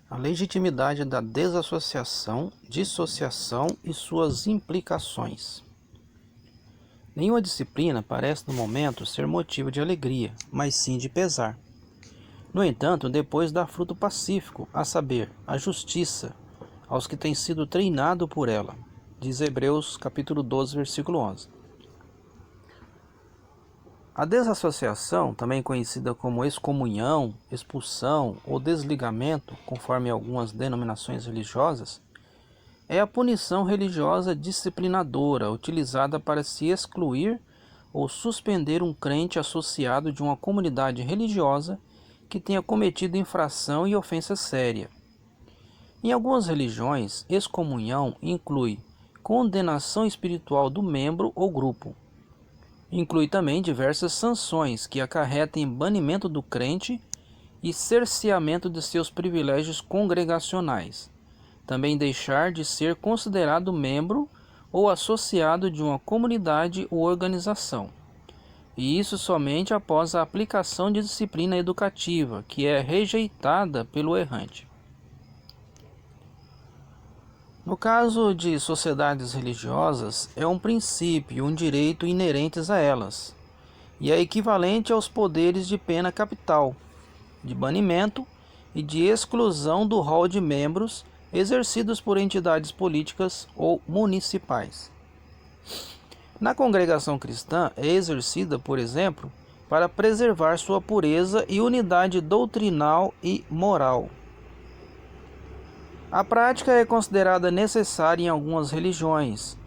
A legitimidade da desassociação, dissociação e suas implicações. Nenhuma disciplina parece no momento ser motivo de alegria, mas sim de pesar. No entanto, depois dá fruto pacífico, a saber, a justiça, aos que têm sido treinados por ela, diz Hebreus capítulo 12, versículo 11. A desassociação, também conhecida como excomunhão, expulsão ou desligamento, conforme algumas denominações religiosas, é a punição religiosa disciplinadora utilizada para se excluir ou suspender um crente associado de uma comunidade religiosa que tenha cometido infração e ofensa séria. Em algumas religiões, excomunhão inclui condenação espiritual do membro ou grupo. Inclui também diversas sanções que acarretem banimento do crente e cerceamento de seus privilégios congregacionais. Também deixar de ser considerado membro ou associado de uma comunidade ou organização. E isso somente após a aplicação de disciplina educativa, que é rejeitada pelo errante. No caso de sociedades religiosas, é um princípio e um direito inerentes a elas, e é equivalente aos poderes de pena capital, de banimento e de exclusão do rol de membros exercidos por entidades políticas ou municipais. Na congregação cristã é exercida, por exemplo, para preservar sua pureza e unidade doutrinal e moral. A prática é considerada necessária em algumas religiões,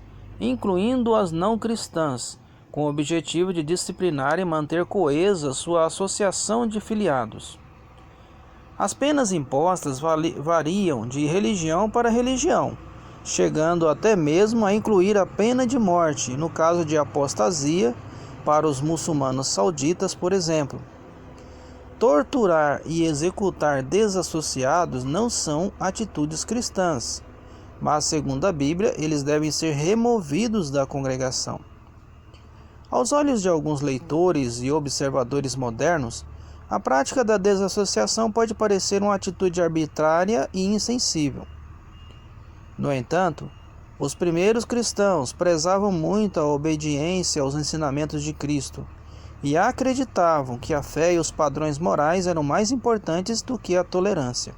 incluindo as não cristãs, com o objetivo de disciplinar e manter coesa sua associação de filiados. As penas impostas variam de religião para religião, chegando até mesmo a incluir a pena de morte, no caso de apostasia, para os muçulmanos sauditas, por exemplo. Torturar e executar desassociados não são atitudes cristãs, mas, segundo a Bíblia, eles devem ser removidos da congregação. Aos olhos de alguns leitores e observadores modernos, a prática da desassociação pode parecer uma atitude arbitrária e insensível. No entanto, os primeiros cristãos prezavam muito a obediência aos ensinamentos de Cristo e acreditavam que a fé e os padrões morais eram mais importantes do que a tolerância.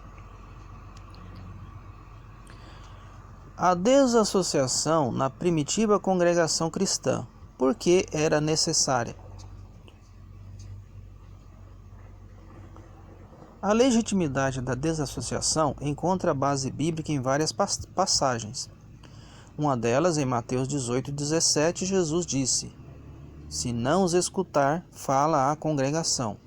A desassociação na primitiva congregação cristã, por que era necessária? A legitimidade da desassociação encontra base bíblica em várias passagens. Uma delas, em Mateus 18:17, Jesus disse: "Se não os escutar, fala à congregação.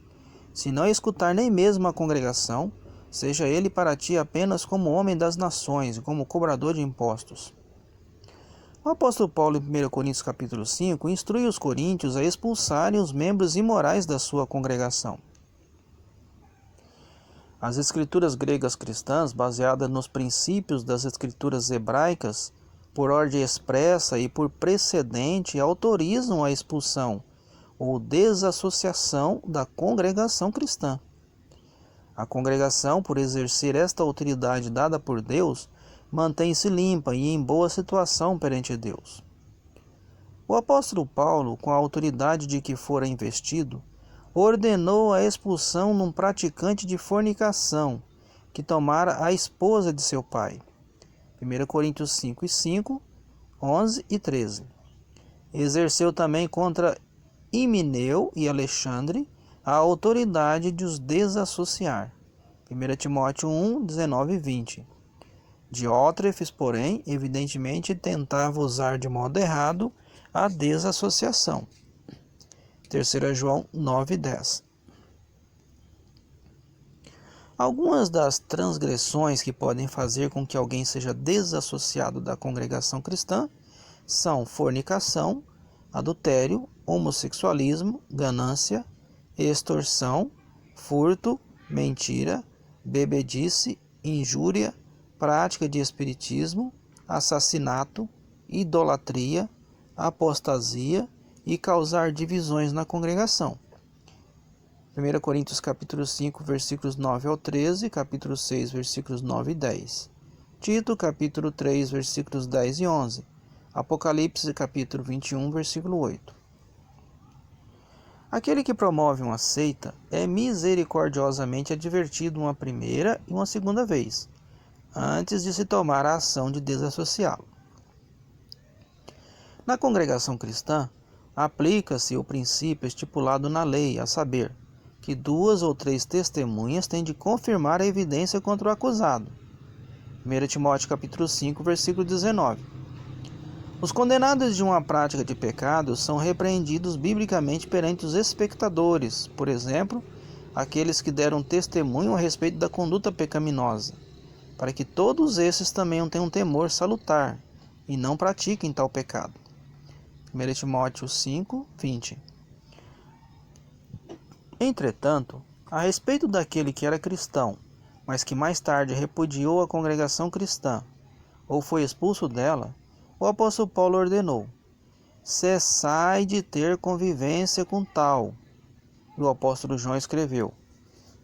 Se não escutar nem mesmo a congregação, seja ele para ti apenas como homem das nações e como cobrador de impostos." O apóstolo Paulo, em 1 Coríntios capítulo 5, instrui os coríntios a expulsarem os membros imorais da sua congregação. As escrituras gregas cristãs, baseadas nos princípios das escrituras hebraicas, por ordem expressa e por precedente, autorizam a expulsão ou desassociação da congregação cristã. A congregação, por exercer esta autoridade dada por Deus, mantém-se limpa e em boa situação perante Deus. O apóstolo Paulo, com a autoridade de que fora investido, ordenou a expulsão num praticante de fornicação, que tomara a esposa de seu pai. 1 Coríntios 5:5, 11 e 13. Exerceu também contra Himeneu e Alexandre a autoridade de os desassociar. 1 Timóteo 1, 19 e 20. Diótrefes, porém, evidentemente tentava usar de modo errado a desassociação. 3 João 9 e 10. Algumas das transgressões que podem fazer com que alguém seja desassociado da congregação cristã são fornicação, adultério, homossexualismo, ganância, extorsão, furto, mentira, bebedice, injúria, prática de espiritismo, assassinato, idolatria, apostasia e causar divisões na congregação. 1 Coríntios capítulo 5, versículos 9 ao 13, capítulo 6, versículos 9 e 10. Tito capítulo 3, versículos 10 e 11. Apocalipse capítulo 21, versículo 8. Aquele que promove uma seita é misericordiosamente advertido uma primeira e uma segunda vez, antes de se tomar a ação de desassociá-lo. Na congregação cristã, aplica-se o princípio estipulado na lei, a saber, que 2 ou 3 testemunhas têm de confirmar a evidência contra o acusado. 1 Timóteo capítulo 5, versículo 19. Os condenados de uma prática de pecado são repreendidos biblicamente perante os espectadores, por exemplo, aqueles que deram testemunho a respeito da conduta pecaminosa, para que todos esses também tenham temor salutar e não pratiquem tal pecado. 1 Timóteo 5, 20. Entretanto, a respeito daquele que era cristão, mas que mais tarde repudiou a congregação cristã, ou foi expulso dela, o apóstolo Paulo ordenou: cessai de ter convivência com tal. E o apóstolo João escreveu: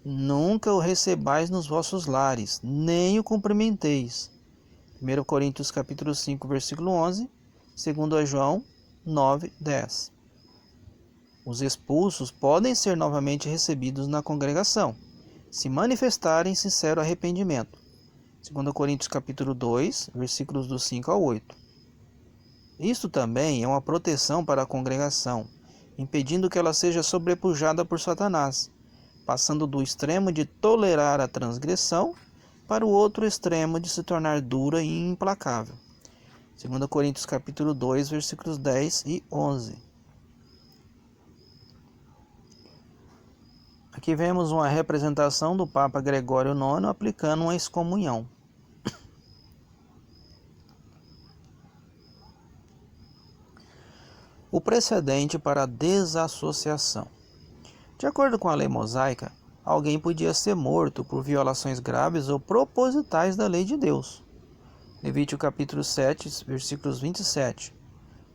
nunca o recebais nos vossos lares, nem o cumprimenteis. 1 Coríntios capítulo 5, versículo 11, 2 João 9, 10. Os expulsos podem ser novamente recebidos na congregação, se manifestarem sincero arrependimento. 2 Coríntios capítulo 2, versículos do 5 ao 8. Isto também é uma proteção para a congregação, impedindo que ela seja sobrepujada por Satanás, passando do extremo de tolerar a transgressão para o outro extremo de se tornar dura e implacável. 2 Coríntios capítulo 2, versículos 10 e 11. Aqui vemos uma representação do Papa Gregório IX aplicando uma excomunhão. O precedente para a desassociação. De acordo com a lei mosaica, alguém podia ser morto por violações graves ou propositais da lei de Deus. Levítico capítulo 7, versículos 27.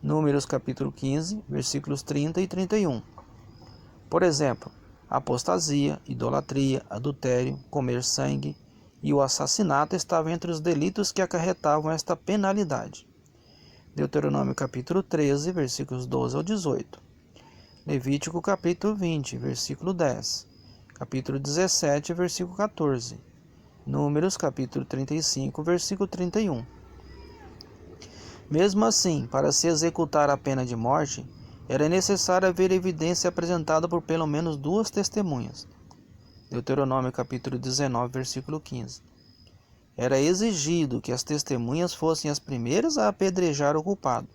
Números capítulo 15, versículos 30 e 31. Por exemplo, apostasia, idolatria, adultério, comer sangue e o assassinato estavam entre os delitos que acarretavam esta penalidade. Deuteronômio capítulo 13, versículos 12 ao 18. Levítico capítulo 20, versículo 10. Capítulo 17, versículo 14. Números capítulo 35, versículo 31. Mesmo assim, para se executar a pena de morte, era necessário haver evidência apresentada por pelo menos 2 testemunhas. Deuteronômio capítulo 19, versículo 15. Era exigido que as testemunhas fossem as primeiras a apedrejar o culpado.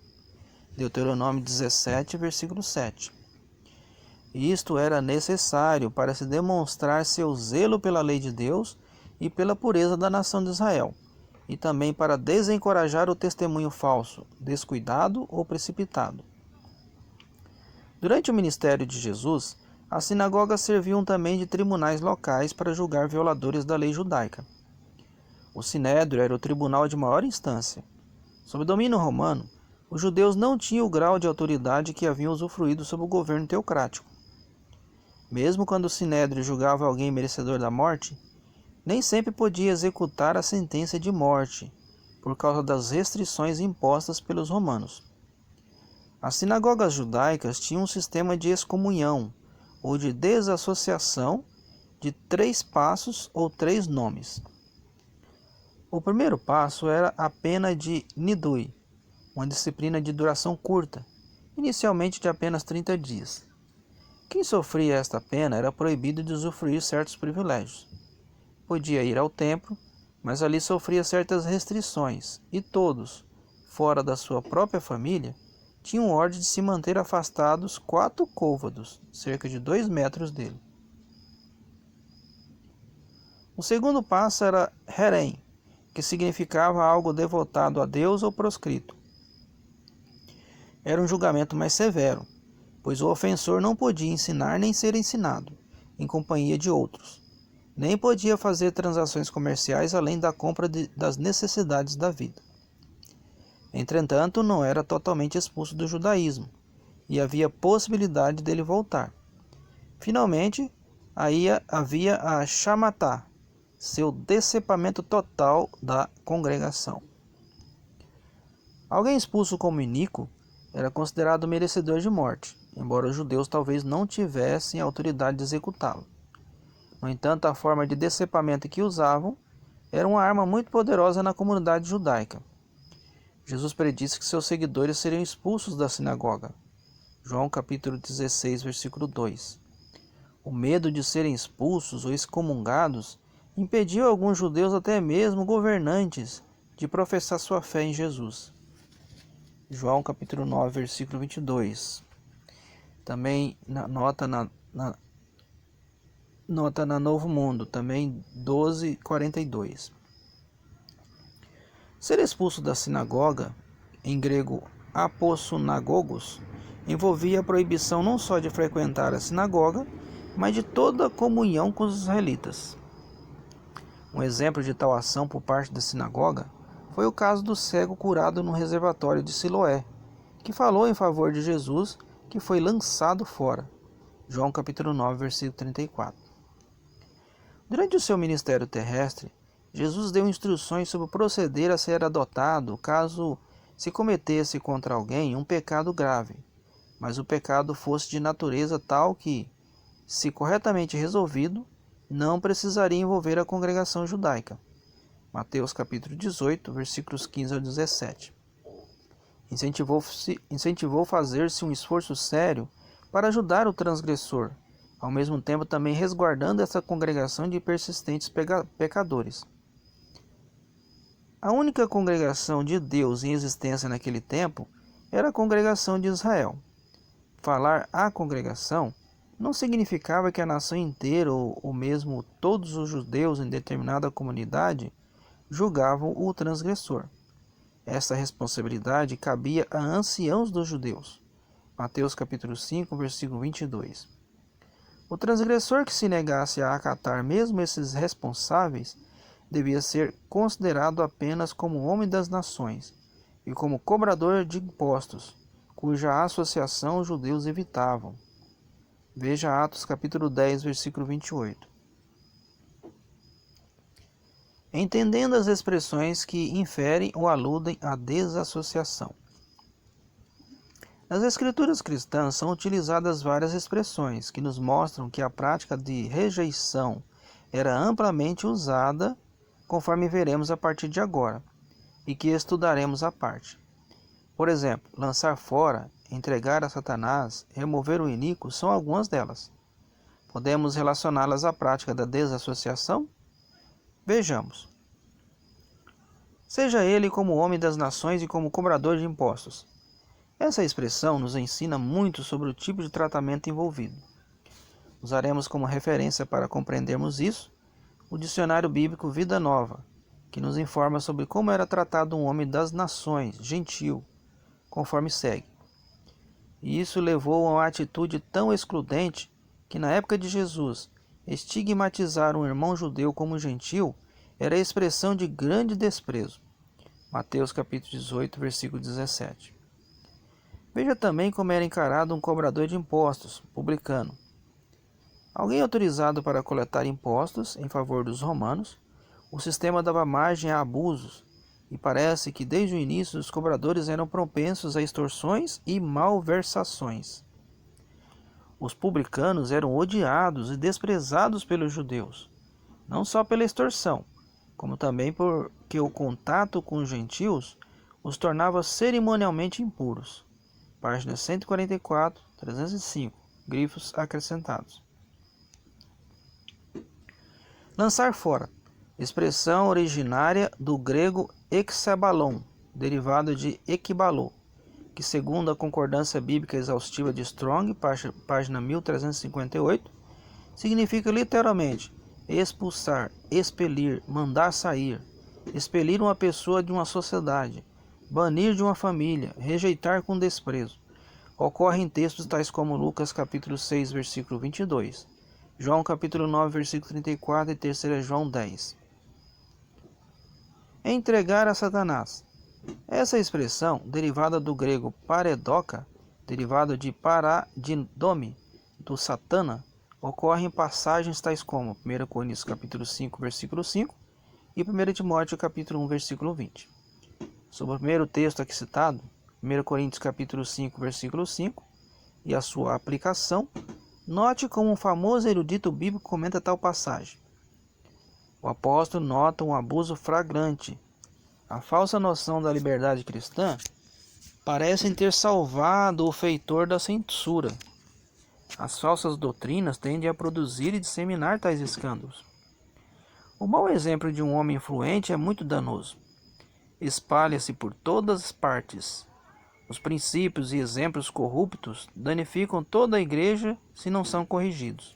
Deuteronômio 17, versículo 7. Isto era necessário para se demonstrar seu zelo pela lei de Deus e pela pureza da nação de Israel, e também para desencorajar o testemunho falso, descuidado ou precipitado. Durante o ministério de Jesus, as sinagogas serviam também de tribunais locais para julgar violadores da lei judaica. O Sinédrio era o tribunal de maior instância. Sob domínio romano, os judeus não tinham o grau de autoridade que haviam usufruído sob o governo teocrático. Mesmo quando o Sinédrio julgava alguém merecedor da morte, nem sempre podia executar a sentença de morte, por causa das restrições impostas pelos romanos. As sinagogas judaicas tinham um sistema de excomunhão, ou de desassociação, de 3 passos ou 3 nomes. O primeiro passo era a pena de nidui, uma disciplina de duração curta, inicialmente de apenas 30 dias. Quem sofria esta pena era proibido de usufruir certos privilégios. Podia ir ao templo, mas ali sofria certas restrições, e todos, fora da sua própria família, tinham ordem de se manter afastados 4 côvados, cerca de 2 metros dele. O segundo passo era herém, que significava algo devotado a Deus ou proscrito. Era um julgamento mais severo, pois o ofensor não podia ensinar nem ser ensinado, em companhia de outros. Nem podia fazer transações comerciais além da compra das necessidades da vida. Entretanto, não era totalmente expulso do judaísmo, e havia possibilidade dele voltar. Finalmente, Aí havia a shamatá, seu decepamento total da congregação. Alguém expulso como iníquo era considerado merecedor de morte, embora os judeus talvez não tivessem autoridade de executá-lo. No entanto, a forma de decepamento que usavam era uma arma muito poderosa na comunidade judaica. Jesus predisse que seus seguidores seriam expulsos da sinagoga. João capítulo 16, versículo 2. O medo de serem expulsos ou excomungados impediu alguns judeus, até mesmo governantes, de professar sua fé em Jesus. João capítulo 9, versículo 22. Também nota na Novo Mundo, também 12:42. Ser expulso da sinagoga, em grego aposunagogos, envolvia a proibição não só de frequentar a sinagoga, mas de toda a comunhão com os israelitas. Um exemplo de tal ação por parte da sinagoga foi o caso do cego curado no reservatório de Siloé, que falou em favor de Jesus, que foi lançado fora. João capítulo 9, versículo 34. Durante o seu ministério terrestre, Jesus deu instruções sobre o proceder a ser adotado caso se cometesse contra alguém um pecado grave, mas o pecado fosse de natureza tal que, se corretamente resolvido, não precisaria envolver a congregação judaica. Mateus capítulo 18, versículos 15 ao 17. Incentivou fazer-se um esforço sério para ajudar o transgressor, ao mesmo tempo também resguardando essa congregação de persistentes pecadores. A única congregação de Deus em existência naquele tempo era a congregação de Israel. Falar a congregação não significava que a nação inteira ou mesmo todos os judeus em determinada comunidade julgavam o transgressor. Essa responsabilidade cabia a anciãos dos judeus. Mateus capítulo 5, versículo 22. O transgressor que se negasse a acatar mesmo esses responsáveis devia ser considerado apenas como homem das nações e como cobrador de impostos, cuja associação os judeus evitavam. Veja Atos capítulo 10, versículo 28. Entendendo as expressões que inferem ou aludem à desassociação. Nas escrituras cristãs são utilizadas várias expressões que nos mostram que a prática de rejeição era amplamente usada, conforme veremos a partir de agora, e que estudaremos à parte. Por exemplo, lançar fora, entregar a Satanás, remover o iníquo são algumas delas. Podemos relacioná-las à prática da desassociação? Vejamos. Seja ele como homem das nações e como cobrador de impostos. Essa expressão nos ensina muito sobre o tipo de tratamento envolvido. Usaremos como referência para compreendermos isso o dicionário bíblico Vida Nova, que nos informa sobre como era tratado um homem das nações, gentil, conforme segue. E isso levou a uma atitude tão excludente que na época de Jesus, estigmatizar um irmão judeu como gentil era expressão de grande desprezo. Mateus capítulo 18, versículo 17. Veja também como era encarado um cobrador de impostos, publicano. Alguém autorizado para coletar impostos em favor dos romanos, o sistema dava margem a abusos, e parece que desde o início os cobradores eram propensos a extorsões e malversações. Os publicanos eram odiados e desprezados pelos judeus, não só pela extorsão, como também porque o contato com os gentios os tornava cerimonialmente impuros. Páginas 144, 305, grifos acrescentados. Lançar fora, expressão originária do grego exabalon, derivado de equibalô, que segundo a concordância bíblica exaustiva de Strong, página 1358, significa literalmente expulsar, expelir, mandar sair, expelir uma pessoa de uma sociedade, banir de uma família, rejeitar com desprezo. Ocorre em textos tais como Lucas capítulo 6, versículo 22, João capítulo 9, versículo 34 e 3 João 10. Entregar a Satanás. Essa expressão, derivada do grego paredoca, derivado de paradidome, do satana, ocorrem passagens tais como 1 Coríntios capítulo 5, versículo 5 e 1 Timóteo capítulo 1, versículo 20. Sobre o primeiro texto aqui citado, 1 Coríntios capítulo 5, versículo 5, e a sua aplicação, note como um famoso erudito bíblico comenta tal passagem. O apóstolo nota um abuso flagrante. A falsa noção da liberdade cristã parece ter salvado o feitor da censura. As falsas doutrinas tendem a produzir e disseminar tais escândalos. O mau exemplo de um homem influente é muito danoso. Espalha-se por todas as partes. Os princípios e exemplos corruptos danificam toda a igreja se não são corrigidos.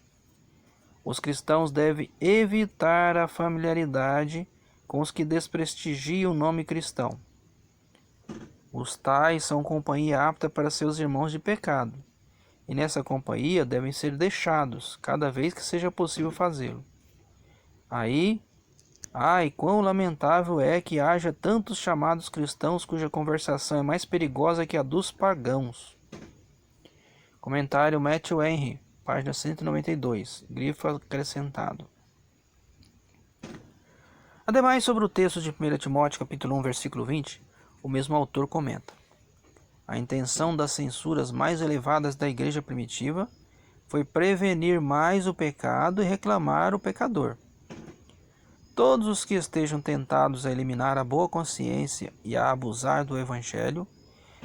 Os cristãos devem evitar a familiaridade com os que desprestigiam o nome cristão. Os tais são companhia apta para seus irmãos de pecado, e nessa companhia devem ser deixados, cada vez que seja possível fazê-lo. Ai, quão lamentável é que haja tantos chamados cristãos cuja conversação é mais perigosa que a dos pagãos. Comentário Matthew Henry, página 192, grifo acrescentado. Ademais, sobre o texto de 1 Timóteo capítulo 1, versículo 20, o mesmo autor comenta: a intenção das censuras mais elevadas da igreja primitiva foi prevenir mais o pecado e reclamar o pecador. Todos os que estejam tentados a eliminar a boa consciência e a abusar do Evangelho,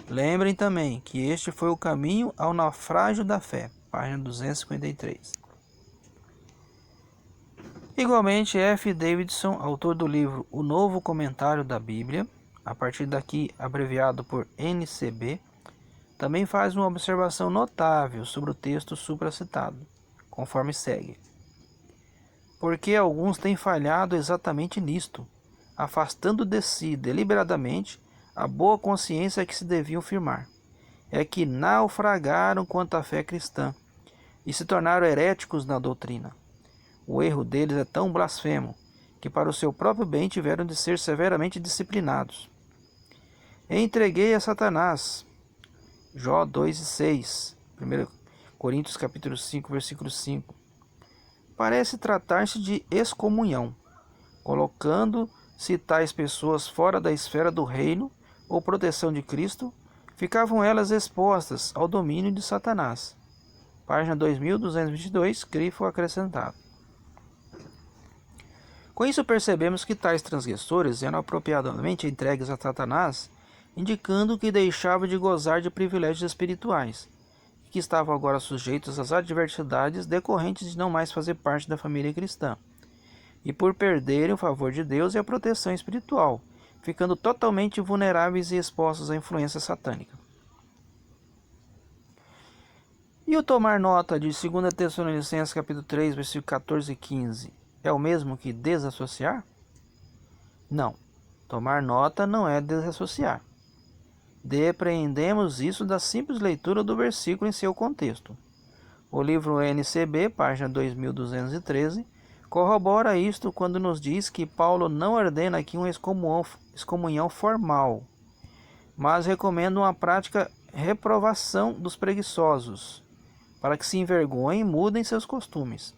lembrem também que este foi o caminho ao naufrágio da fé, página 253. Igualmente, F. Davidson, autor do livro O Novo Comentário da Bíblia, a partir daqui abreviado por NCB, também faz uma observação notável sobre o texto supracitado, conforme segue. Porque alguns têm falhado exatamente nisto, afastando de si deliberadamente a boa consciência que se deviam firmar. É que naufragaram quanto à fé cristã e se tornaram heréticos na doutrina. O erro deles é tão blasfemo que para o seu próprio bem tiveram de ser severamente disciplinados. Entreguei a Satanás. Jó 2:6, 1 Coríntios capítulo 5, versículo 5. Parece tratar-se de excomunhão, colocando-se tais pessoas fora da esfera do reino ou proteção de Cristo, ficavam elas expostas ao domínio de Satanás. Página 2222, grifo acrescentado. Com isso percebemos que tais transgressores eram apropriadamente entregues a Satanás, indicando que deixavam de gozar de privilégios espirituais, que estavam agora sujeitos às adversidades decorrentes de não mais fazer parte da família cristã, e por perderem o favor de Deus e a proteção espiritual, ficando totalmente vulneráveis e expostos à influência satânica. E o tomar nota de 2 Tessalonicenses capítulo 3, versículo 14 e 15, é o mesmo que desassociar? Não, tomar nota não é desassociar. Depreendemos isso da simples leitura do versículo em seu contexto. O livro NCB, página 2213, corrobora isto quando nos diz que Paulo não ordena aqui uma excomunhão formal, mas recomenda uma prática reprovação dos preguiçosos, para que se envergonhem e mudem seus costumes.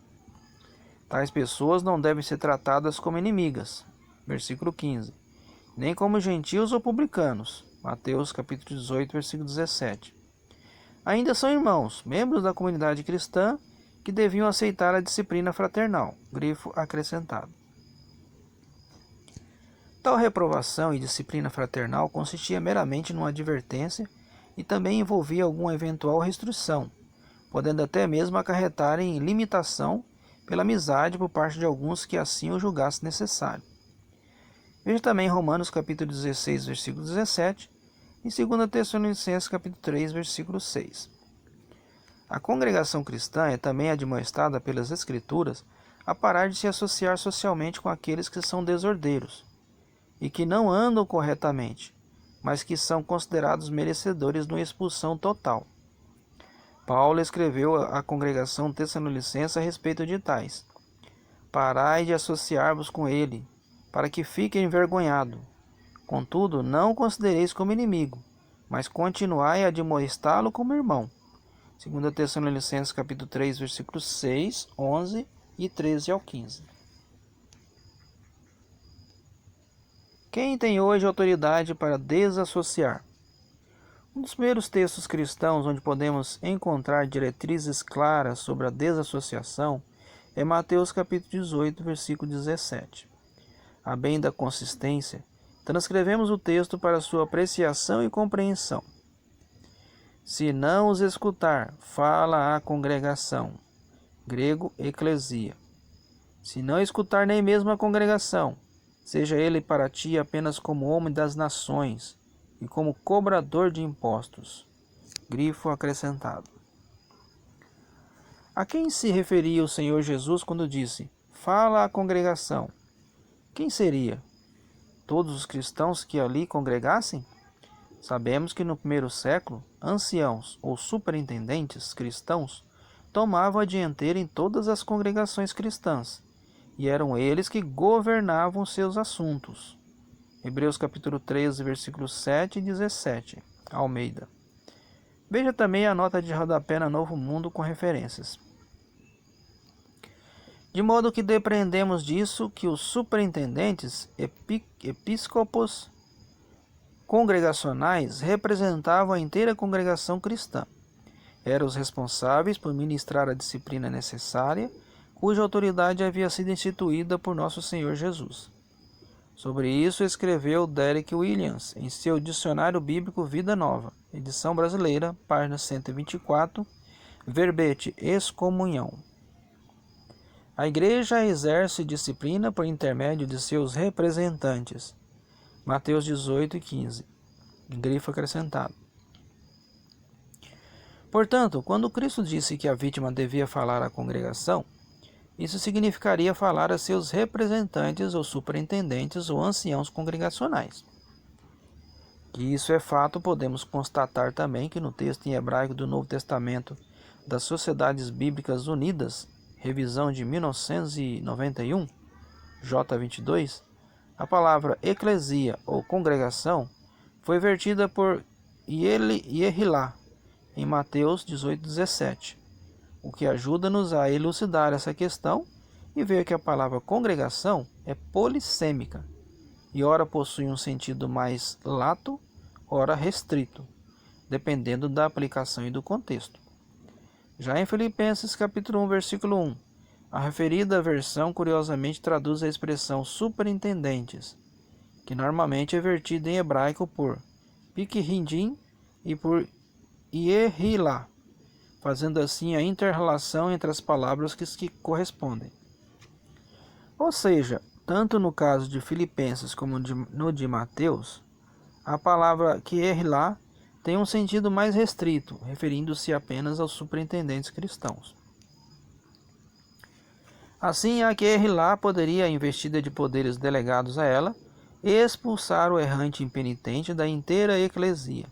Tais pessoas não devem ser tratadas como inimigas, versículo 15, nem como gentios ou publicanos, Mateus capítulo 18, versículo 17. Ainda são irmãos, membros da comunidade cristã, que deviam aceitar a disciplina fraternal, grifo acrescentado. Tal reprovação e disciplina fraternal consistia meramente numa advertência e também envolvia alguma eventual restrição, podendo até mesmo acarretar em limitação pela amizade por parte de alguns que assim o julgassem necessário. Veja também Romanos capítulo 16, versículo 17 e 2 Tessalonicenses capítulo 3, versículo 6. A congregação cristã é também admoestada pelas Escrituras a parar de se associar socialmente com aqueles que são desordeiros e que não andam corretamente, mas que são considerados merecedores de uma expulsão total. Paulo escreveu à congregação tessalonicense a respeito de tais: parai de associar-vos com ele, para que fiquem envergonhados. Contudo, não o considereis como inimigo, mas continuai a admoestá-lo como irmão. 2 Tessalonicenses capítulo 3, versículos 6, 11 e 13 ao 15. Quem tem hoje autoridade para desassociar? Um dos primeiros textos cristãos onde podemos encontrar diretrizes claras sobre a desassociação é Mateus capítulo 18, versículo 17. A bem da consistência, transcrevemos o texto para sua apreciação e compreensão. Se não os escutar, fala à congregação. Grego, eclesia. Se não escutar nem mesmo a congregação, seja ele para ti apenas como homem das nações e como cobrador de impostos. Grifo acrescentado. A quem se referia o Senhor Jesus quando disse, fala à congregação? Quem seria? Todos os cristãos que ali congregassem? Sabemos que no primeiro século, anciãos ou superintendentes cristãos tomavam a dianteira em todas as congregações cristãs, e eram eles que governavam seus assuntos. Hebreus capítulo 13, versículos 7 e 17, Almeida. Veja também a nota de rodapé na Novo Mundo com referências. De modo que depreendemos disso que os superintendentes episcopos congregacionais representavam a inteira congregação cristã. Eram os responsáveis por ministrar a disciplina necessária, cuja autoridade havia sido instituída por nosso Senhor Jesus. Sobre isso escreveu Derek Williams em seu Dicionário Bíblico Vida Nova, edição brasileira, página 124, verbete excomunhão. A Igreja exerce disciplina por intermédio de seus representantes. Mateus 18 e 15. Grifo acrescentado. Portanto, quando Cristo disse que a vítima devia falar à congregação, isso significaria falar a seus representantes ou superintendentes ou anciãos congregacionais. Que isso é fato, podemos constatar também que no texto em hebraico do Novo Testamento das Sociedades Bíblicas Unidas, revisão de 1991, J22, a palavra eclesia ou congregação foi vertida por Yehilá em Mateus 18:17, o que ajuda-nos a elucidar essa questão e ver que a palavra congregação é polissêmica e ora possui um sentido mais lato, ora restrito, dependendo da aplicação e do contexto. Já em Filipenses capítulo 1, versículo 1, a referida versão curiosamente traduz a expressão superintendentes, que normalmente é vertida em hebraico por Pikrindim e por Yehilá, fazendo assim a inter-relação entre as palavras que correspondem. Ou seja, tanto no caso de Filipenses como no de Mateus, a palavra Yehilá tem um sentido mais restrito, referindo-se apenas aos superintendentes cristãos. Assim, a Yehilá poderia, investida de poderes delegados a ela, expulsar o errante impenitente da inteira eclesia.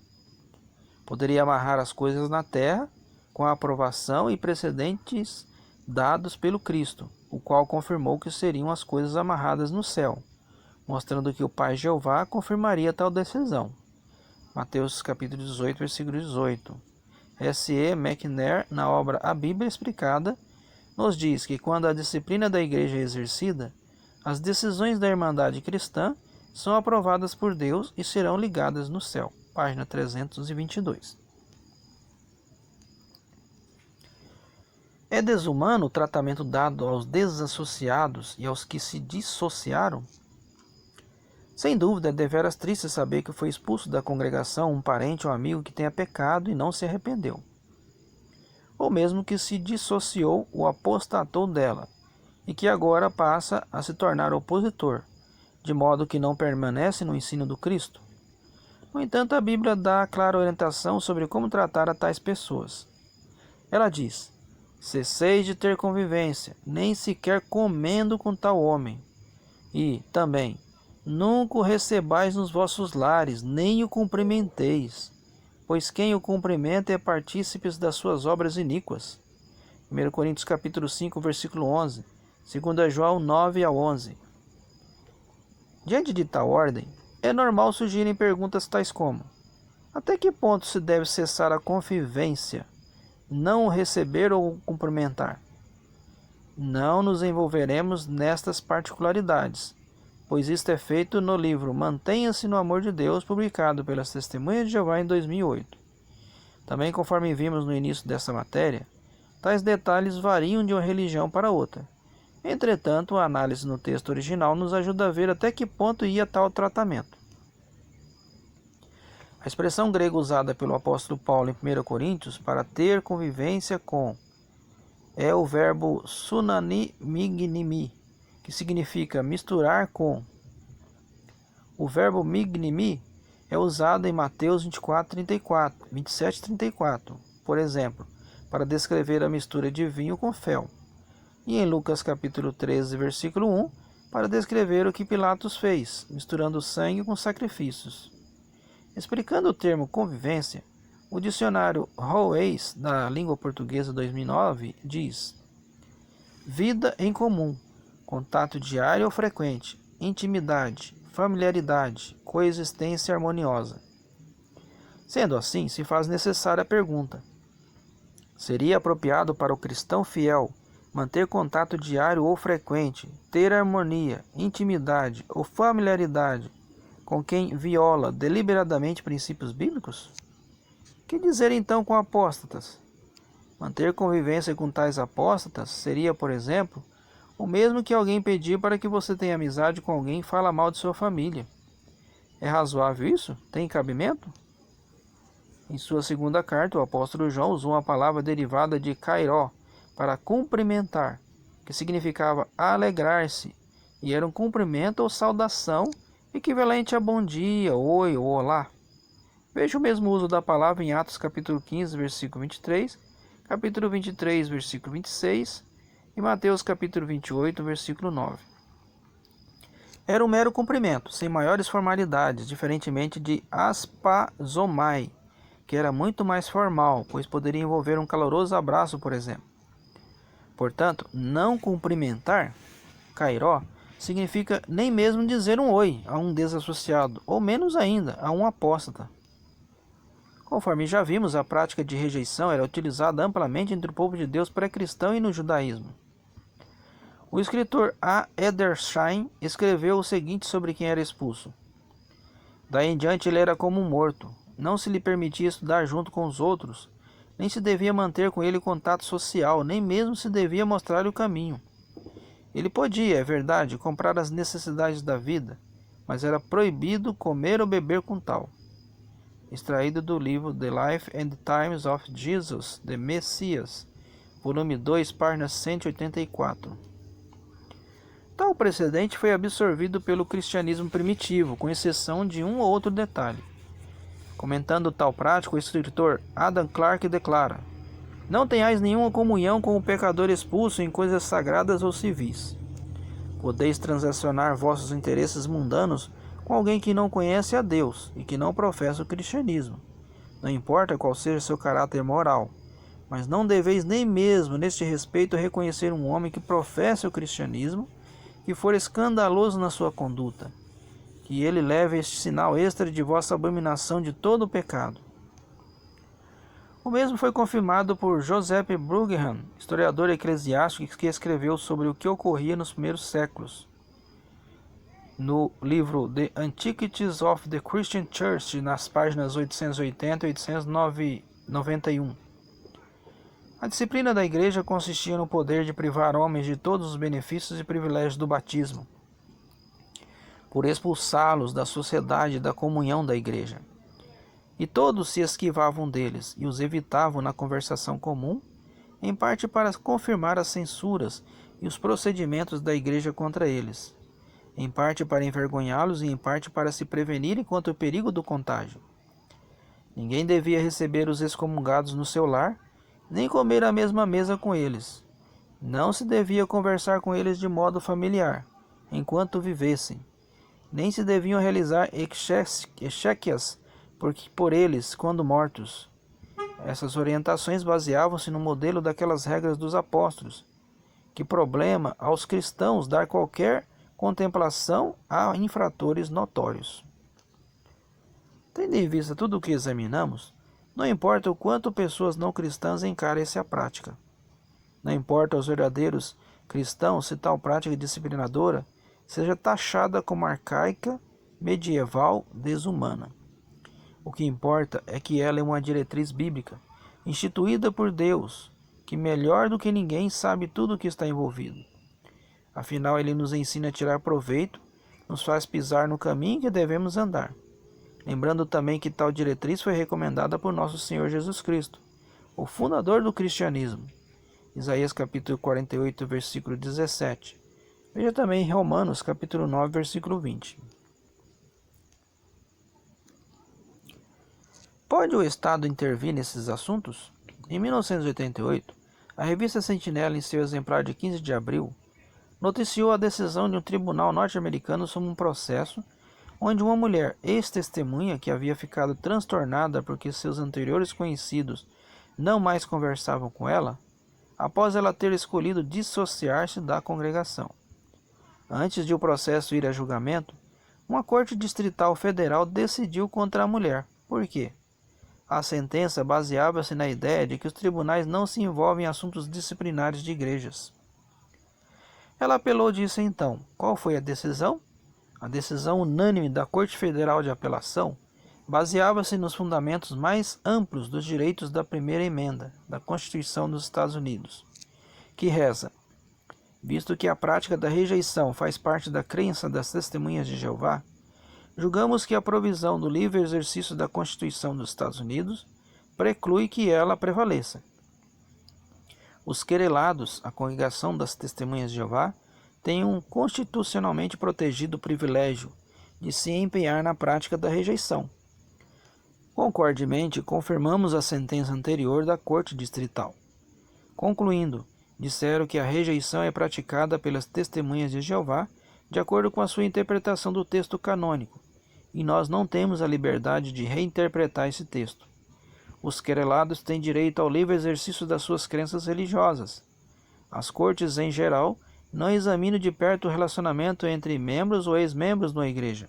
Poderia amarrar as coisas na terra com a aprovação e precedentes dados pelo Cristo, o qual confirmou que seriam as coisas amarradas no céu, mostrando que o Pai Jeová confirmaria tal decisão. Mateus capítulo 18, versículo 18. S.E. McNair, na obra A Bíblia Explicada, nos diz que quando a disciplina da igreja é exercida, as decisões da Irmandade Cristã são aprovadas por Deus e serão ligadas no céu. Página 322. É desumano o tratamento dado aos desassociados e aos que se dissociaram? Sem dúvida, é deveras triste saber que foi expulso da congregação um parente ou amigo que tenha pecado e não se arrependeu, ou mesmo que se dissociou ou apostatou dela, e que agora passa a se tornar opositor, de modo que não permanece no ensino do Cristo. No entanto, a Bíblia dá clara orientação sobre como tratar a tais pessoas. Ela diz: cesseis de ter convivência, nem sequer comendo com tal homem. E, também, nunca o recebais nos vossos lares, nem o cumprimenteis, pois quem o cumprimenta é partícipes das suas obras iníquas. 1 Coríntios capítulo 5, versículo 11, 2 João 9 a 11. Diante de tal ordem, é normal surgirem perguntas tais como: até que ponto se deve cessar a convivência não o receber ou o cumprimentar? Não nos envolveremos nestas particularidades, pois isto é feito no livro Mantenha-se no Amor de Deus, publicado pelas Testemunhas de Jeová em 2008. Também, conforme vimos no início dessa matéria, tais detalhes variam de uma religião para outra. Entretanto, a análise no texto original nos ajuda a ver até que ponto ia tal tratamento. A expressão grega usada pelo apóstolo Paulo em 1 Coríntios para ter convivência com é o verbo sunanimignimi, que significa misturar com. O verbo mignimi é usado em Mateus 27 e 34, por exemplo, para descrever a mistura de vinho com fel, e em Lucas capítulo 13, versículo 1, para descrever o que Pilatos fez, misturando sangue com sacrifícios. Explicando o termo convivência, o dicionário Howes, da língua portuguesa 2009, diz: vida em comum, contato diário ou frequente, intimidade, familiaridade, coexistência harmoniosa. Sendo assim, se faz necessária a pergunta: seria apropriado para o cristão fiel manter contato diário ou frequente, ter harmonia, intimidade ou familiaridade com quem viola deliberadamente princípios bíblicos? Que dizer então com apóstatas? Manter convivência com tais apóstatas seria, por exemplo, o mesmo que alguém pedir para que você tenha amizade com alguém e fala mal de sua família. É razoável isso? Tem cabimento? Em sua segunda carta, o apóstolo João usou uma palavra derivada de kairó para cumprimentar, que significava alegrar-se, e era um cumprimento ou saudação equivalente a bom dia, oi ou olá. Veja o mesmo uso da palavra em Atos capítulo 15, versículo 23, capítulo 23, versículo 26 e Mateus capítulo 28, versículo 9. Era um mero cumprimento, sem maiores formalidades, diferentemente de aspazomai, que era muito mais formal, pois poderia envolver um caloroso abraço, por exemplo. Portanto, não cumprimentar, kairó, significa nem mesmo dizer um oi a um desassociado, ou menos ainda, a um apóstata. Conforme já vimos, a prática de rejeição era utilizada amplamente entre o povo de Deus pré-cristão e no judaísmo. O escritor A. Edersheim escreveu o seguinte sobre quem era expulso: daí em diante ele era como um morto, não se lhe permitia estudar junto com os outros, nem se devia manter com ele contato social, nem mesmo se devia mostrar-lhe o caminho. Ele podia, é verdade, comprar as necessidades da vida, mas era proibido comer ou beber com tal. Extraído do livro The Life and Times of Jesus, the Messias, volume 2, página 184. Tal precedente foi absorvido pelo cristianismo primitivo, com exceção de um ou outro detalhe. Comentando tal prática, o escritor Adam Clarke declara: não tenhais nenhuma comunhão com o pecador expulso em coisas sagradas ou civis. Podeis transacionar vossos interesses mundanos com alguém que não conhece a Deus e que não professa o cristianismo. Não importa qual seja seu caráter moral, mas não deveis nem mesmo neste respeito reconhecer um homem que professa o cristianismo, que for escandaloso na sua conduta, que ele leve este sinal extra de vossa abominação de todo o pecado. O mesmo foi confirmado por Joseph Brueggemann, historiador eclesiástico que escreveu sobre o que ocorria nos primeiros séculos. No livro The Antiquities of the Christian Church, nas páginas 880 e 891. A disciplina da igreja consistia no poder de privar homens de todos os benefícios e privilégios do batismo, por expulsá-los da sociedade e da comunhão da igreja. E todos se esquivavam deles e os evitavam na conversação comum, em parte para confirmar as censuras e os procedimentos da igreja contra eles, em parte para envergonhá-los e em parte para se prevenirem contra o perigo do contágio. Ninguém devia receber os excomungados no seu lar, nem comer à mesma mesa com eles. Não se devia conversar com eles de modo familiar, enquanto vivessem. Nem se deviam realizar exéquias por eles, quando mortos. Essas orientações baseavam-se no modelo daquelas regras dos apóstolos. Que problema aos cristãos dar qualquer contemplação a infratores notórios. Tendo em vista tudo o que examinamos, Não importa o quanto pessoas não cristãs encarem essa prática. Não importa aos verdadeiros cristãos se tal prática disciplinadora seja taxada como arcaica, medieval, desumana. O que importa é que ela é uma diretriz bíblica, instituída por Deus, que melhor do que ninguém sabe tudo o que está envolvido. Afinal, ele nos ensina a tirar proveito, nos faz pisar no caminho que devemos andar. Lembrando também que tal diretriz foi recomendada por nosso Senhor Jesus Cristo, o fundador do cristianismo. Isaías capítulo 48, versículo 17. Veja também Romanos capítulo 9, versículo 20. Pode o Estado intervir nesses assuntos? Em 1988, a revista Sentinela, em seu exemplar de 15 de abril, noticiou a decisão de um tribunal norte-americano sobre um processo onde uma mulher ex-testemunha que havia ficado transtornada porque seus anteriores conhecidos não mais conversavam com ela, após ela ter escolhido dissociar-se da congregação. Antes de o processo ir a julgamento, uma corte distrital federal decidiu contra a mulher. Por quê? A sentença baseava-se na ideia de que os tribunais não se envolvem em assuntos disciplinares de igrejas. Ela apelou disso então. Qual foi a decisão? A decisão unânime da Corte Federal de Apelação baseava-se nos fundamentos mais amplos dos direitos da primeira emenda da Constituição dos Estados Unidos, que reza: visto que a prática da rejeição faz parte da crença das testemunhas de Jeová, julgamos que a provisão do livre exercício da Constituição dos Estados Unidos preclui que ela prevaleça. Os querelados, a congregação das testemunhas de Jeová, têm um constitucionalmente protegido privilégio de se empenhar na prática da rejeição. Concordemente, confirmamos a sentença anterior da Corte Distrital. Concluindo, disseram que a rejeição é praticada pelas testemunhas de Jeová de acordo com a sua interpretação do texto canônico, e nós não temos a liberdade de reinterpretar esse texto. Os querelados têm direito ao livre exercício das suas crenças religiosas. As cortes, em geral, não examinam de perto o relacionamento entre membros ou ex-membros de uma igreja.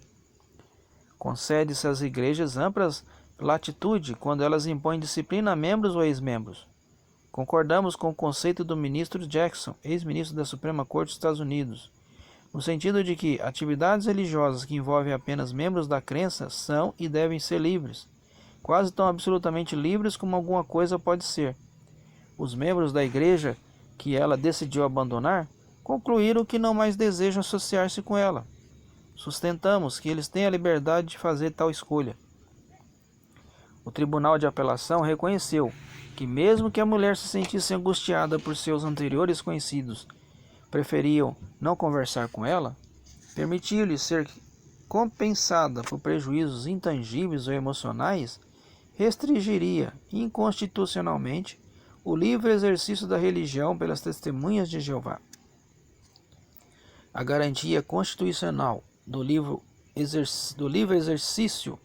Concede-se às igrejas amplas latitude quando elas impõem disciplina a membros ou ex-membros. Concordamos com o conceito do ministro Jackson, ex-ministro da Suprema Corte dos Estados Unidos, no sentido de que atividades religiosas que envolvem apenas membros da crença são e devem ser livres, quase tão absolutamente livres como alguma coisa pode ser. Os membros da igreja que ela decidiu abandonar concluíram que não mais desejam associar-se com ela. Sustentamos que eles têm a liberdade de fazer tal escolha. O Tribunal de Apelação reconheceu que, mesmo que a mulher se sentisse angustiada por seus anteriores conhecidos preferiam não conversar com ela, permitiu-lhe ser compensada por prejuízos intangíveis ou emocionais, restringiria inconstitucionalmente o livre exercício da religião pelas testemunhas de Jeová. A garantia constitucional do livre exercício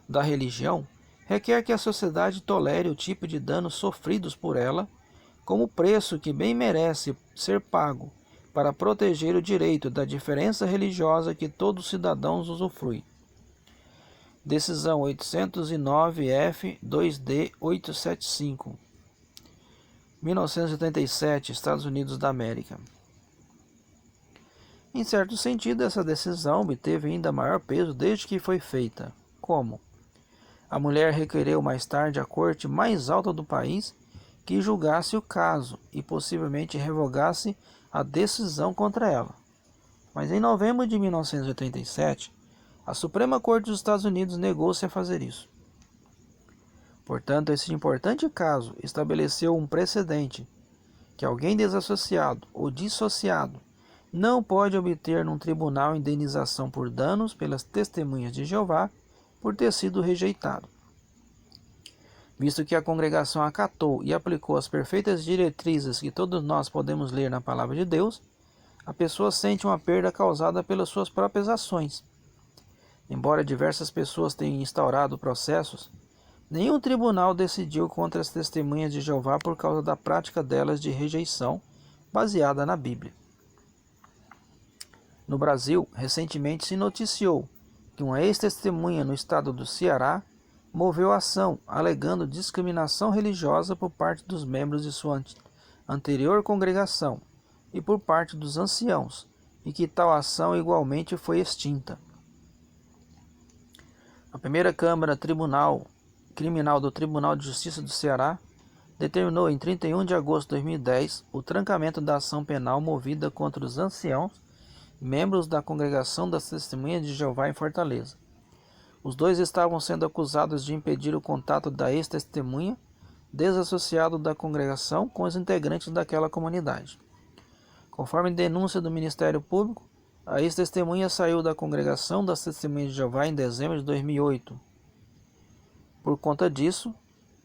da religião requer que a sociedade tolere o tipo de danos sofridos por ela como preço que bem merece ser pago para proteger o direito da diferença religiosa que todos os cidadãos usufruem. Decisão 809-F-2D-875, 1987, Estados Unidos da América. Em certo sentido, essa decisão obteve ainda maior peso desde que foi feita. Como? A mulher requereu mais tarde à corte mais alta do país que julgasse o caso e possivelmente revogasse a decisão contra ela. Mas em novembro de 1987, a Suprema Corte dos Estados Unidos negou-se a fazer isso. Portanto, esse importante caso estabeleceu um precedente que alguém desassociado ou dissociado não pode obter num tribunal indenização por danos pelas testemunhas de Jeová por ter sido rejeitado. Visto que a congregação acatou e aplicou as perfeitas diretrizes que todos nós podemos ler na Palavra de Deus, a pessoa sente uma perda causada pelas suas próprias ações. Embora diversas pessoas tenham instaurado processos, nenhum tribunal decidiu contra as testemunhas de Jeová por causa da prática delas de rejeição baseada na Bíblia. No Brasil, recentemente se noticiou que uma ex-testemunha no estado do Ceará moveu ação, alegando discriminação religiosa por parte dos membros de sua anterior congregação e por parte dos anciãos, e que tal ação igualmente foi extinta. A primeira Câmara Criminal do Tribunal de Justiça do Ceará determinou em 31 de agosto de 2010 o trancamento da ação penal movida contra os anciãos, membros da Congregação das Testemunhas de Jeová em Fortaleza. Os dois estavam sendo acusados de impedir o contato da ex-testemunha, desassociado da congregação, com os integrantes daquela comunidade. Conforme denúncia do Ministério Público, a ex-testemunha saiu da Congregação das Testemunhas de Jeová em dezembro de 2008. Por conta disso,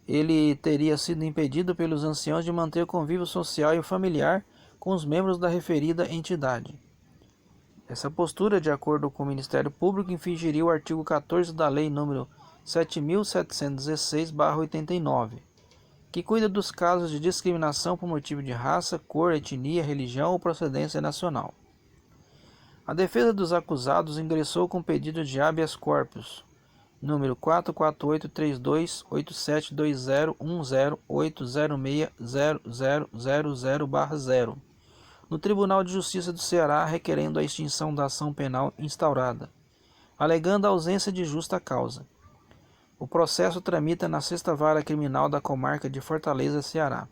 ele teria sido impedido pelos anciãos de manter convívio social e familiar com os membros da referida entidade. Essa postura, de acordo com o Ministério Público, infringiria o artigo 14 da Lei nº 7.716/89, que cuida dos casos de discriminação por motivo de raça, cor, etnia, religião ou procedência nacional. A defesa dos acusados ingressou com pedido de habeas corpus, número 448-328720108060000000/0, no Tribunal de Justiça do Ceará, requerendo a extinção da ação penal instaurada, alegando a ausência de justa causa. O processo tramita na 6ª Vara Criminal da Comarca de Fortaleza, Ceará.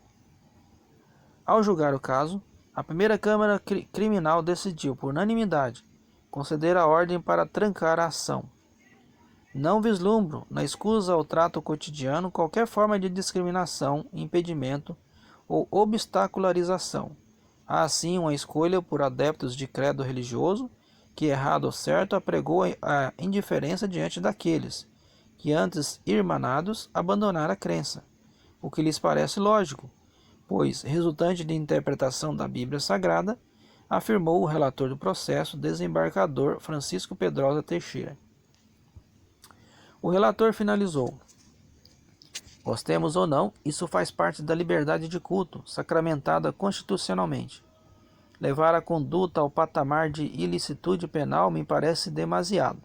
Ao julgar o caso, a primeira Câmara Criminal decidiu, por unanimidade, conceder a ordem para trancar a ação. Não vislumbro, na escusa ao trato cotidiano, qualquer forma de discriminação, impedimento ou obstacularização. Há, assim, uma escolha por adeptos de credo religioso, que, errado ou certo, apregou a indiferença diante daqueles que, antes irmanados, abandonaram a crença, o que lhes parece lógico, pois, resultante de interpretação da Bíblia Sagrada, afirmou o relator do processo, desembargador Francisco Pedrosa Teixeira. O relator finalizou: gostemos ou não, isso faz parte da liberdade de culto, sacramentada constitucionalmente. Levar a conduta ao patamar de ilicitude penal me parece demasiado.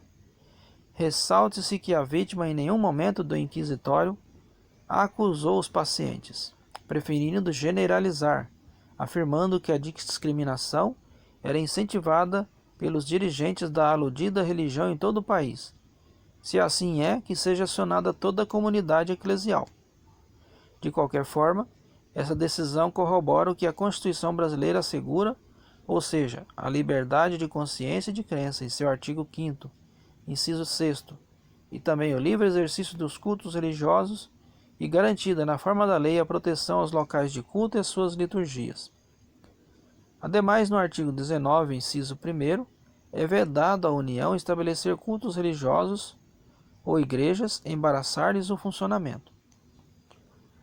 Ressalte-se que a vítima em nenhum momento do inquisitório acusou os pacientes, preferindo generalizar, afirmando que a discriminação era incentivada pelos dirigentes da aludida religião em todo o país. Se assim é, que seja acionada toda a comunidade eclesial. De qualquer forma, essa decisão corrobora o que a Constituição brasileira assegura, ou seja, a liberdade de consciência e de crença, em seu artigo 5º, inciso 6º, e também o livre exercício dos cultos religiosos, e garantida na forma da lei a proteção aos locais de culto e às suas liturgias. Ademais, no artigo 19, inciso 1º, é vedado à União estabelecer cultos religiosos ou igrejas, embaraçar-lhes o funcionamento.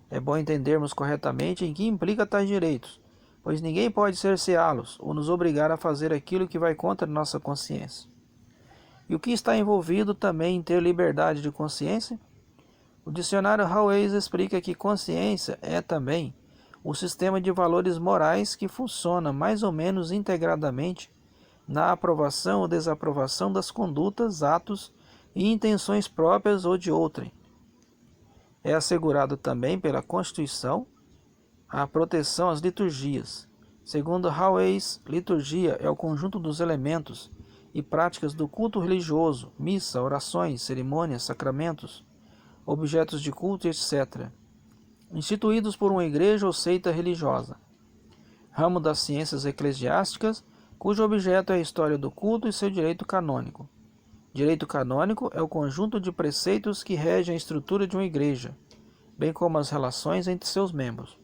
É bom entendermos corretamente em que implica tais direitos, pois ninguém pode cerceá-los ou nos obrigar a fazer aquilo que vai contra nossa consciência. E o que está envolvido também em ter liberdade de consciência? O dicionário Howes explica que consciência é também o sistema de valores morais que funciona mais ou menos integradamente na aprovação ou desaprovação das condutas, atos e intenções próprias ou de outrem. É assegurado também pela Constituição a proteção às liturgias. Segundo Howes, liturgia é o conjunto dos elementos e práticas do culto religioso, missa, orações, cerimônias, sacramentos, objetos de culto, etc., instituídos por uma igreja ou seita religiosa, ramo das ciências eclesiásticas, cujo objeto é a história do culto e seu direito canônico. Direito canônico é o conjunto de preceitos que regem a estrutura de uma igreja, bem como as relações entre seus membros.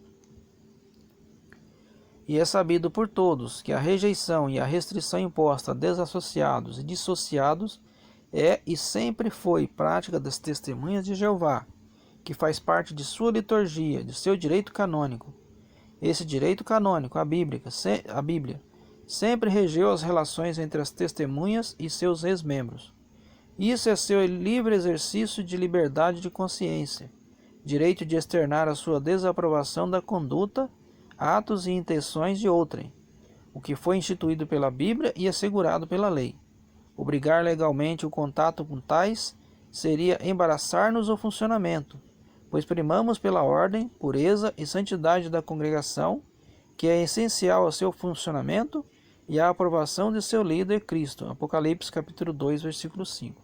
E é sabido por todos que a rejeição e a restrição imposta a desassociados e dissociados é e sempre foi prática das testemunhas de Jeová, que faz parte de sua liturgia, de seu direito canônico. Esse direito canônico, a Bíblia, sempre regeu as relações entre as testemunhas e seus ex-membros. Isso é seu livre exercício de liberdade de consciência, direito de externar a sua desaprovação da conduta, atos e intenções de outrem, o que foi instituído pela Bíblia e assegurado pela lei. Obrigar legalmente o contato com tais seria embaraçar-nos o funcionamento, pois primamos pela ordem, pureza e santidade da congregação, que é essencial ao seu funcionamento e à aprovação de seu líder Cristo. Apocalipse capítulo 2, versículo 5.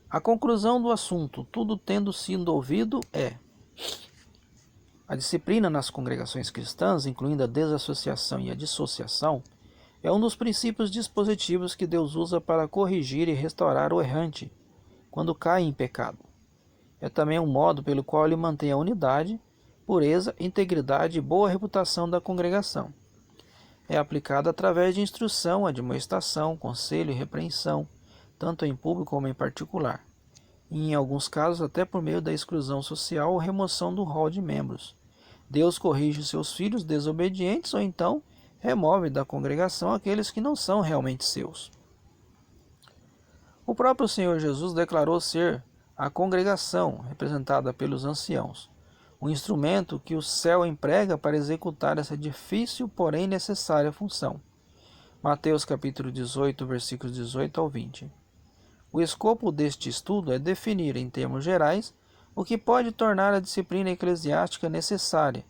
A conclusão do assunto, tudo tendo sido ouvido, é: a disciplina nas congregações cristãs, incluindo a desassociação e a dissociação, é um dos princípios dispositivos que Deus usa para corrigir e restaurar o errante quando cai em pecado. É também um modo pelo qual ele mantém a unidade, pureza, integridade e boa reputação da congregação. É aplicado através de instrução, admoestação, conselho e repreensão, tanto em público como em particular, e em alguns casos até por meio da exclusão social ou remoção do rol de membros. Deus corrige seus filhos desobedientes ou então remove da congregação aqueles que não são realmente seus. O próprio Senhor Jesus declarou ser a congregação, representada pelos anciãos, um instrumento que o céu emprega para executar essa difícil, porém necessária função. Mateus capítulo 18, versículos 18 ao 20. O escopo deste estudo é definir, em termos gerais, o que pode tornar a disciplina eclesiástica necessária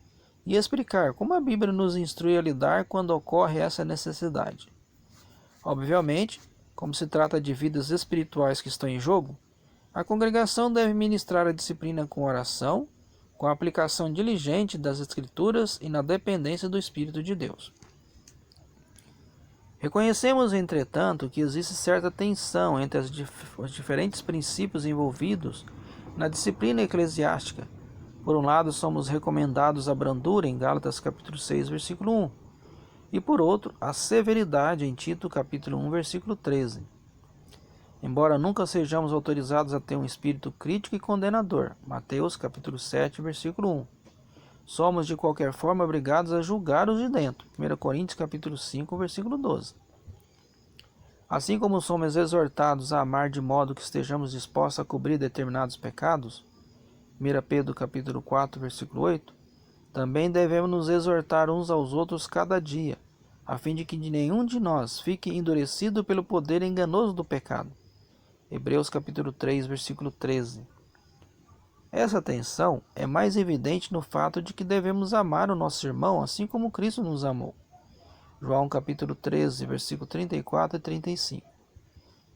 e explicar como a Bíblia nos instrui a lidar quando ocorre essa necessidade. Obviamente, como se trata de vidas espirituais que estão em jogo, a congregação deve ministrar a disciplina com oração, com a aplicação diligente das Escrituras e na dependência do Espírito de Deus. Reconhecemos, entretanto, que existe certa tensão entre os diferentes princípios envolvidos na disciplina eclesiástica. Por um lado, somos recomendados a brandura em Gálatas capítulo 6, versículo 1, e por outro, a severidade em Tito capítulo 1, versículo 13. Embora nunca sejamos autorizados a ter um espírito crítico e condenador, Mateus capítulo 7, versículo 1. Somos de qualquer forma obrigados a julgar os de dentro, 1 Coríntios capítulo 5, versículo 12. Assim como somos exortados a amar de modo que estejamos dispostos a cobrir determinados pecados, 1 Pedro capítulo 4, versículo 8, também devemos nos exortar uns aos outros cada dia, a fim de que nenhum de nós fique endurecido pelo poder enganoso do pecado. Hebreus capítulo 3, versículo 13. Essa tensão é mais evidente no fato de que devemos amar o nosso irmão assim como Cristo nos amou. João capítulo 13, versículo 34 e 35.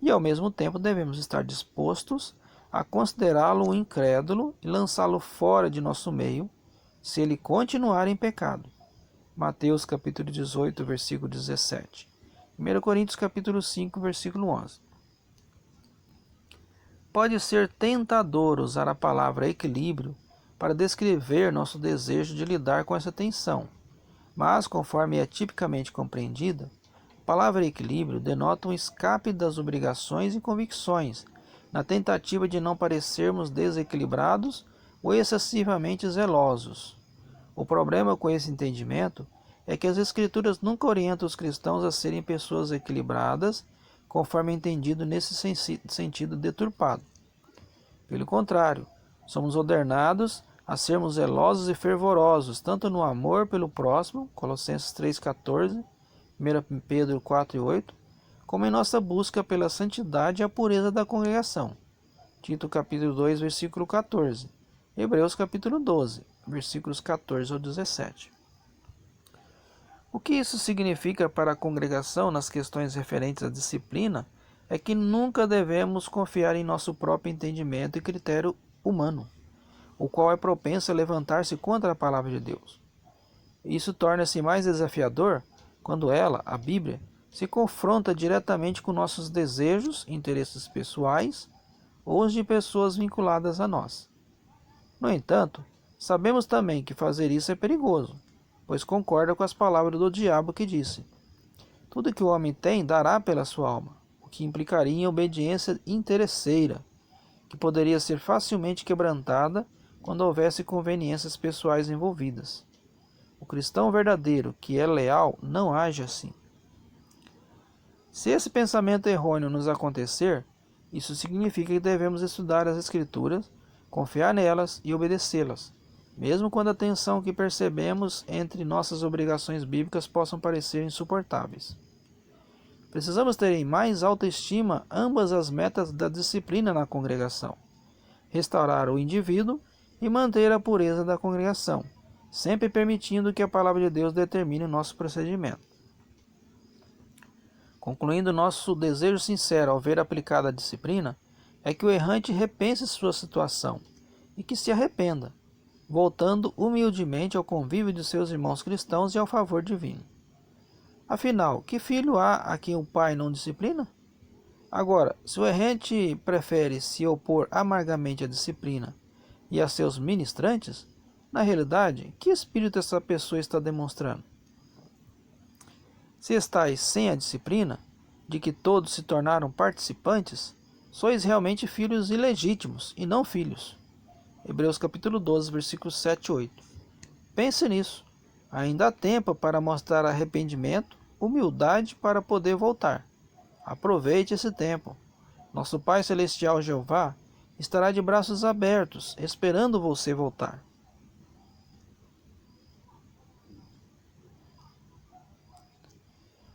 E ao mesmo tempo devemos estar dispostos a considerá-lo um incrédulo e lançá-lo fora de nosso meio, se ele continuar em pecado. Mateus capítulo 18, versículo 17. 1 Coríntios capítulo 5, versículo 11. Pode ser tentador usar a palavra equilíbrio para descrever nosso desejo de lidar com essa tensão, mas, conforme é tipicamente compreendida, a palavra equilíbrio denota um escape das obrigações e convicções, na tentativa de não parecermos desequilibrados ou excessivamente zelosos. O problema com esse entendimento é que as Escrituras nunca orientam os cristãos a serem pessoas equilibradas, conforme é entendido nesse sentido deturpado. Pelo contrário, somos ordenados a sermos zelosos e fervorosos, tanto no amor pelo próximo, Colossenses 3,14, 1 Pedro 4,8, como em nossa busca pela santidade e a pureza da congregação, Tito capítulo 2, versículo 14, Hebreus capítulo 12, versículos 14 ao 17. O que isso significa para a congregação nas questões referentes à disciplina é que nunca devemos confiar em nosso próprio entendimento e critério humano, o qual é propenso a levantar-se contra a palavra de Deus. Isso torna-se mais desafiador quando ela, a Bíblia, se confronta diretamente com nossos desejos, interesses pessoais ou os de pessoas vinculadas a nós. No entanto, sabemos também que fazer isso é perigoso, pois concorda com as palavras do diabo que disse: tudo que o homem tem dará pela sua alma, o que implicaria em obediência interesseira, que poderia ser facilmente quebrantada quando houvesse conveniências pessoais envolvidas. O cristão verdadeiro, que é leal, não age assim. Se esse pensamento errôneo nos acontecer, isso significa que devemos estudar as Escrituras, confiar nelas e obedecê-las, mesmo quando a tensão que percebemos entre nossas obrigações bíblicas possam parecer insuportáveis. Precisamos ter em mais autoestima ambas as metas da disciplina na congregação: restaurar o indivíduo e manter a pureza da congregação, sempre permitindo que a palavra de Deus determine o nosso procedimento. Concluindo, nosso desejo sincero ao ver aplicada a disciplina é que o errante repense sua situação e que se arrependa, voltando humildemente ao convívio de seus irmãos cristãos e ao favor divino. Afinal, que filho há a quem o pai não disciplina? Agora, se o errante prefere se opor amargamente à disciplina e a seus ministrantes, na realidade, que espírito essa pessoa está demonstrando? Se estáis sem a disciplina, de que todos se tornaram participantes, sois realmente filhos ilegítimos e não filhos. Hebreus capítulo 12, versículos 7 e 8. Pense nisso. Ainda há tempo para mostrar arrependimento, humildade para poder voltar. Aproveite esse tempo. Nosso Pai Celestial Jeová estará de braços abertos, esperando você voltar.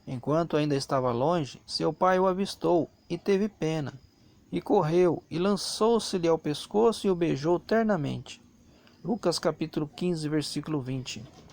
Enquanto ainda estava longe, seu pai o avistou e teve pena, e correu e lançou-se-lhe ao pescoço e o beijou ternamente. Lucas capítulo 15, versículo 20.